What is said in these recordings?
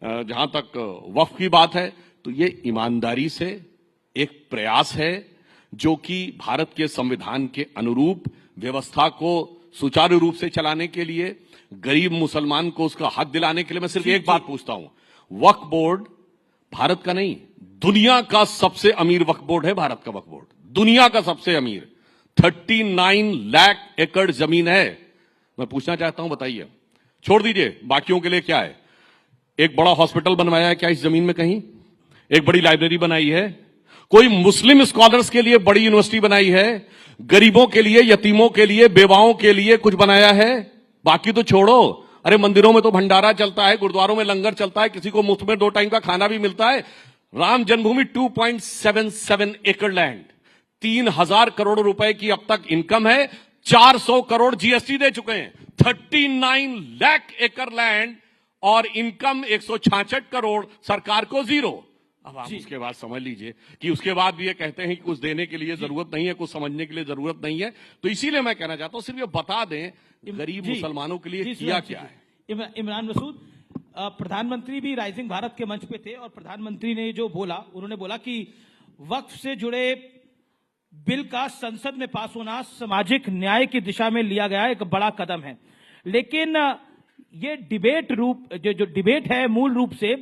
जहां तक वक्फ की बात है तो ये ईमानदारी से एक प्रयास है जो कि भारत के संविधान के अनुरूप व्यवस्था को सुचारू रूप से चलाने के लिए, गरीब मुसलमान को उसका हक दिलाने के लिए। मैं सिर्फ एक बात पूछता हूं, वक्फ बोर्ड भारत का नहीं, दुनिया का सबसे अमीर वक्फ बोर्ड है। भारत का वक्फ बोर्ड दुनिया का सबसे अमीर, 39 लाख एकड़ जमीन है। मैं पूछना चाहता हूं, बताइए, छोड़ दीजिए बाकियों के लिए क्या है, एक बड़ा हॉस्पिटल बनवाया है क्या इस जमीन में? कहीं एक बड़ी लाइब्रेरी बनाई है? कोई मुस्लिम स्कॉलर्स के लिए बड़ी यूनिवर्सिटी बनाई है? गरीबों के लिए, यतीमों के लिए, बेवाओं के लिए कुछ बनाया है? बाकी तो छोड़ो, अरे मंदिरों में तो भंडारा चलता है, गुरुद्वारों में लंगर चलता है, किसी को मुफ्त में 2 टाइम का खाना भी मिलता है। राम जन्मभूमि 2.77 एकड़ लैंड, 3,000 करोड़ रुपए की अब तक इनकम है, 400 करोड़ जीएसटी दे चुके हैं, 39 लाख एकड़ लैंड और इनकम 166 करोड़, सरकार को 0। अब आप उसके बाद समझ लीजिए कि उसके बाद भी ये कहते हैं कि कुछ देने के लिए जरूरत नहीं है, कुछ समझने के लिए जरूरत नहीं है। तो इसीलिए मैं कहना चाहता हूं, सिर्फ ये बता दें गरीब मुसलमानों के लिए किया क्या है। इमरान मसूद, प्रधानमंत्री भी राइजिंग भारत के मंच पे थे और प्रधानमंत्री ने जो बोला, उन्होंने बोला कि वक्फ से जुड़े बिल का संसद में पास होना सामाजिक न्याय की दिशा में लिया गया एक बड़ा कदम है। लेकिन ये डिबेट जो डिबेट है, मूल रूप से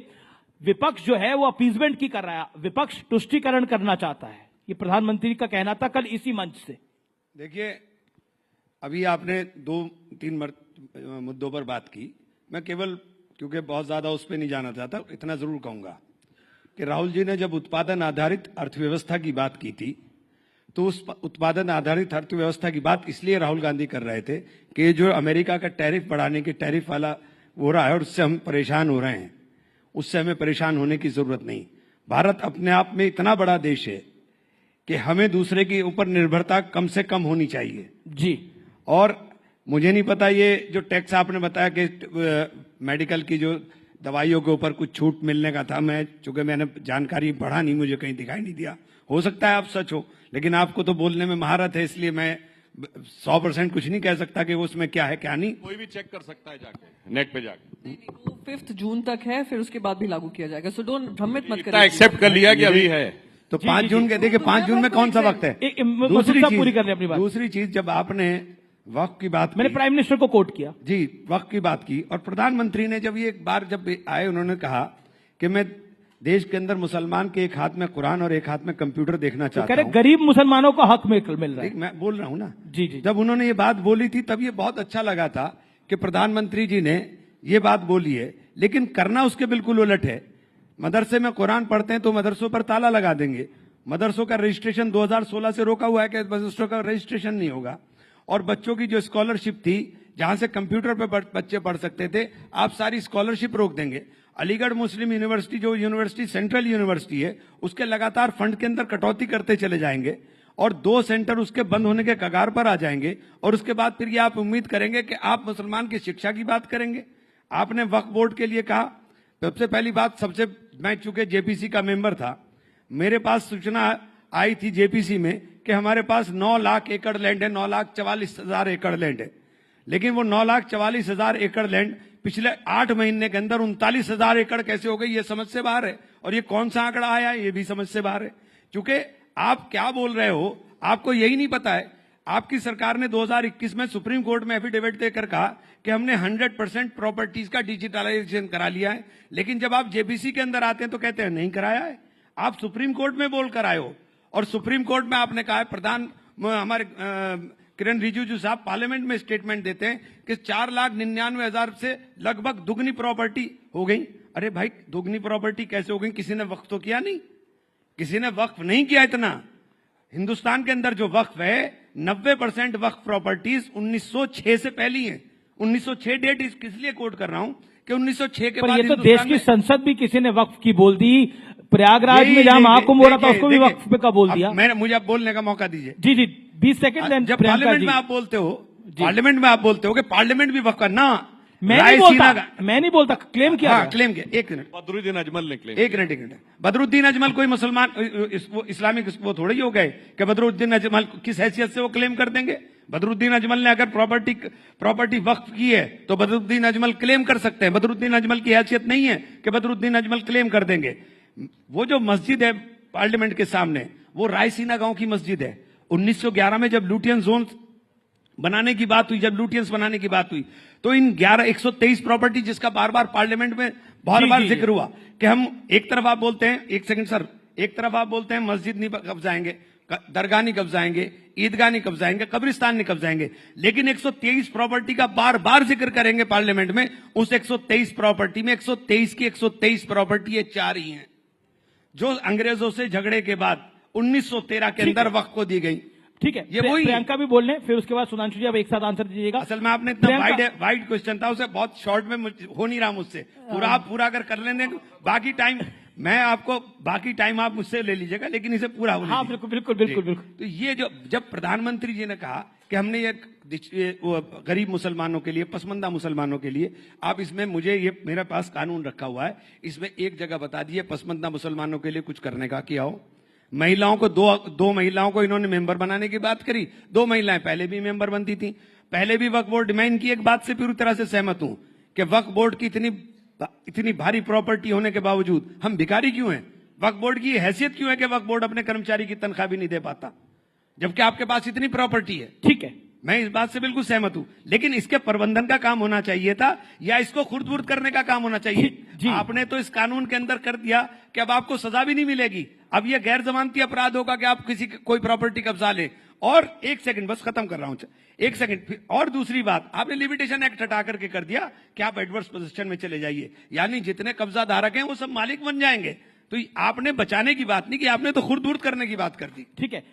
विपक्ष जो है वो अपीजमेंट की कर रहा है, विपक्ष तुष्टीकरण करना चाहता है, ये प्रधानमंत्री का कहना था कल इसी मंच से। देखिए, अभी आपने 2-3 मुद्दों पर बात की, मैं केवल क्योंकि बहुत ज्यादा उस पर नहीं जाना चाहता, इतना जरूर कहूंगा कि राहुल जी ने जब उत्पादन आधारित अर्थव्यवस्था की बात की थी तो उस उत्पादन आधारित अर्थव्यवस्था की बात इसलिए राहुल गांधी कर रहे थे कि जो अमेरिका का टैरिफ बढ़ाने की टैरिफ वाला हो रहा है और उससे हम परेशान हो रहे हैं, उससे हमें परेशान होने की जरूरत नहीं। भारत अपने आप में इतना बड़ा देश है कि हमें दूसरे के ऊपर निर्भरता कम से कम होनी चाहिए जी। और मुझे नहीं पता ये जो टैक्स आपने बताया कि मेडिकल की जो दवाइयों के ऊपर कुछ छूट मिलने का था, मैं चूंकि मैंने जानकारी पढ़ा नहीं, मुझे कहीं दिखाई नहीं दिया, हो सकता है आप सच हो, लेकिन आपको तो बोलने में महारत है, इसलिए मैं 100% कुछ नहीं कह सकता कि उसमें क्या है क्या नहीं। कोई भी चेक कर सकता है जाके, नेट पे जाके। नहीं, वो 5 जून तक है, फिर उसके बाद भी लागू किया जाएगा, सो डोंट भ्रमित मत करिए। एक्सेप्ट कर लिया कि अभी है तो 5 जून के, देखिए 5 जून में कौन सा वक्त है? दूसरी चीज जब आपने वक्फ की बात, मैंने प्राइम मिनिस्टर को कोट किया जी, वक्फ की बात की और प्रधानमंत्री ने जब ये एक बार जब आए, उन्होंने कहा कि मैं देश के अंदर मुसलमान के एक हाथ में कुरान और एक हाथ में कंप्यूटर देखना चाहता हूं। गरीब मुसलमानों को हक मिल रहा है। मैं बोल रहा हूं ना जी जी। जब उन्होंने ये बात बोली थी तब ये बहुत अच्छा लगा था कि प्रधानमंत्री जी ने ये बात बोली है, लेकिन करना उसके बिल्कुल उलट है। मदरसे में कुरान पढ़ते हैं तो मदरसों पर ताला लगा देंगे, मदरसों का रजिस्ट्रेशन 2016 से रोका हुआ है कि मदरसों का रजिस्ट्रेशन नहीं होगा, और बच्चों की जो स्कॉलरशिप थी जहां से कंप्यूटर पर बच्चे पढ़ सकते थे, आप सारी स्कॉलरशिप रोक देंगे। अलीगढ़ मुस्लिम यूनिवर्सिटी जो यूनिवर्सिटी सेंट्रल यूनिवर्सिटी है, उसके लगातार फंड के अंदर कटौती करते चले जाएंगे और 2 सेंटर उसके बंद होने के कगार पर आ जाएंगे, और उसके बाद फिर ये आप उम्मीद करेंगे कि आप मुसलमान की शिक्षा की बात करेंगे। आपने वक्फ बोर्ड के लिए कहा, सबसे पहली बात, मैं चूंकि जेपीसी का मेंबर था, मेरे पास सूचना आई थी जेपीसी में कि हमारे पास 9 लाख एकड़ लैंड है, 9,44,000 एकड़ लैंड है, लेकिन वो 9,44,000 एकड़ लैंड पिछले 8 महीने के अंदर 39,000 एकड़ कैसे हो गई, ये समझ से बाहर है। और ये कौन सा आंकड़ा आया है, ये भी समझ से बाहर है, क्योंकि आप क्या बोल रहे हो आपको यही नहीं पता है। आपकी सरकार ने 2021 में सुप्रीम कोर्ट में एफिडेविट देकर कहा कि हमने 100% प्रॉपर्टीज का डिजिटलाइजेशन करा लिया है, लेकिन जब आप जेपीसी के अंदर आते हैं तो कहते हैं नहीं कराया है। आप सुप्रीम कोर्ट में बोल कर आए हो, और सुप्रीम कोर्ट में आपने कहा है, हमारे किरण रिजिजू साहब पार्लियामेंट में स्टेटमेंट देते हैं कि 4,99,000 से लगभग दुगनी प्रॉपर्टी हो गई। अरे भाई, दुगनी प्रॉपर्टी कैसे हो गई? किसी ने वक्फ तो किया नहीं, किसी ने वक्फ नहीं किया इतना। हिंदुस्तान के अंदर जो वक्फ है, 90% वक्फ प्रॉपर्टीज 1906 से पहली है। 1906 डेट किस लिए कोट कर रहा हूं कि 1906 के बाद ये तो देश की संसद भी किसी ने वक्फ की बोल दी। प्रयागराज में जहां महाकुंभ हो रहा था उसको भी वक्फ पे का बोल दिया। मुझे आप बोलने का मौका दीजिए। जी जी, 20 सेकंड। जब पार्लियामेंट में आप बोलते हो, पार्लियामेंट में आप बोलते हो कि पार्लियामेंट भी वक्फ का ना, मैं नहीं बोलता, क्लेम किया हाँ गया। क्लेम किया। एक मिनट, बदरुद्दीन अजमल ने क्लेम एक मिनट। बदरुद्दीन अजमल कोई मुसलमान इस्लामिक वो थोड़े ही हो गए कि बदरुद्दीन अजमल किस हैसियत से वो क्लेम कर देंगे। बदरुद्दीन अजमल ने अगर प्रॉपर्टी वक्फ की है तो बदरुद्दीन अजमल क्लेम कर सकते हैं। बदरुद्दीन अजमल की हैसियत नहीं है कि बदरुद्दीन अजमल क्लेम कर देंगे। वो जो मस्जिद है पार्लियामेंट के सामने, वो रायसीना गांव की मस्जिद है। 1911 में जब लुटियन जोन बनाने की बात हुई, जब लुटियंस बनाने की बात हुई, तो इन 123 प्रॉपर्टी जिसका बार बार पार्लियामेंट में बहुत बार जिक्र हुआ कि हम एक तरफ आप बोलते हैं, एक सेकंड सर, एक तरफ आप बोलते हैं मस्जिद नहीं कब्जाएंगे, दरगाह नहीं कब्जाएंगे, ईदगाह नहीं कब्जाएंगे, कब्रिस्तान नहीं कब्जाएंगे, लेकिन 123 प्रॉपर्टी का बार बार जिक्र करेंगे पार्लियामेंट में। उस 123 प्रॉपर्टी में 123 की 123 प्रॉपर्टी ये 4 ही हैं जो अंग्रेजों से झगड़े के बाद 1913 के अंदर वक्त को दी गई। ठीक है, ये वही प्रियंका भी बोल रहे हैं, फिर उसके बाद सुधांशु जी आप एक साथ आंसर दीजिएगा। असल में आपने इतना वाइड क्वेश्चन था, उसे बहुत शॉर्ट में हो नहीं रहा मुझसे। आप पूरा अगर कर लेंगे, बाकी टाइम मैं आपको, बाकी टाइम आप मुझसे ले लीजिएगा, लेकिन इसे पूरा होने हाँ दीजिए। बिल्कुल। तो ये जब प्रधानमंत्री जी ने कहा कि हमने ये गरीब मुसलमानों के लिए, पसमंदा मुसलमानों के लिए, आप इसमें मुझे ये मेरे पास कानून रखा हुआ है, इसमें एक जगह बता दिए पसमंदा मुसलमानों के लिए कुछ करने का किया हो। महिलाओं को दो महिलाओं को इन्होंने मेंबर बनाने की बात करी। 2 महिलाएं पहले भी मेंबर बनती थी, पहले भी वक्फ बोर्ड। मैं इनकी एक बात से पूरी तरह से सहमत हूं कि वक्फ बोर्ड की इतनी भारी प्रॉपर्टी होने के बावजूद हम भिखारी क्यों हैं? वक्फ बोर्ड की हैसियत क्यों है कि वक्फ बोर्ड अपने कर्मचारी की तनख्वाह भी नहीं दे पाता, जबकि आपके पास इतनी प्रॉपर्टी है? ठीक है, मैं इस बात से बिल्कुल सहमत हूं, लेकिन इसके प्रबंधन का काम होना चाहिए था या इसको खुर्द-बुर्द करने का काम होना चाहिए। आपने तो इस कानून के अंदर कर दिया कि अब आपको सजा भी नहीं मिलेगी। अब यह गैर जमानती अपराध होगा कि आप कोई प्रॉपर्टी कब्जा ले। और एक सेकंड, बस खत्म कर रहा हूं, एक सेकंड। और दूसरी बात, आपने लिमिटेशन एक्ट हटा करके कर दिया कि आप एडवर्स पोजीशन में चले जाइए, यानी जितने कब्जा धारक हैं वो सब मालिक बन जाएंगे। तो आपने बचाने की बात नहीं की, आपने तो खुर्द-बुर्द करने की बात कर दी। ठीक है।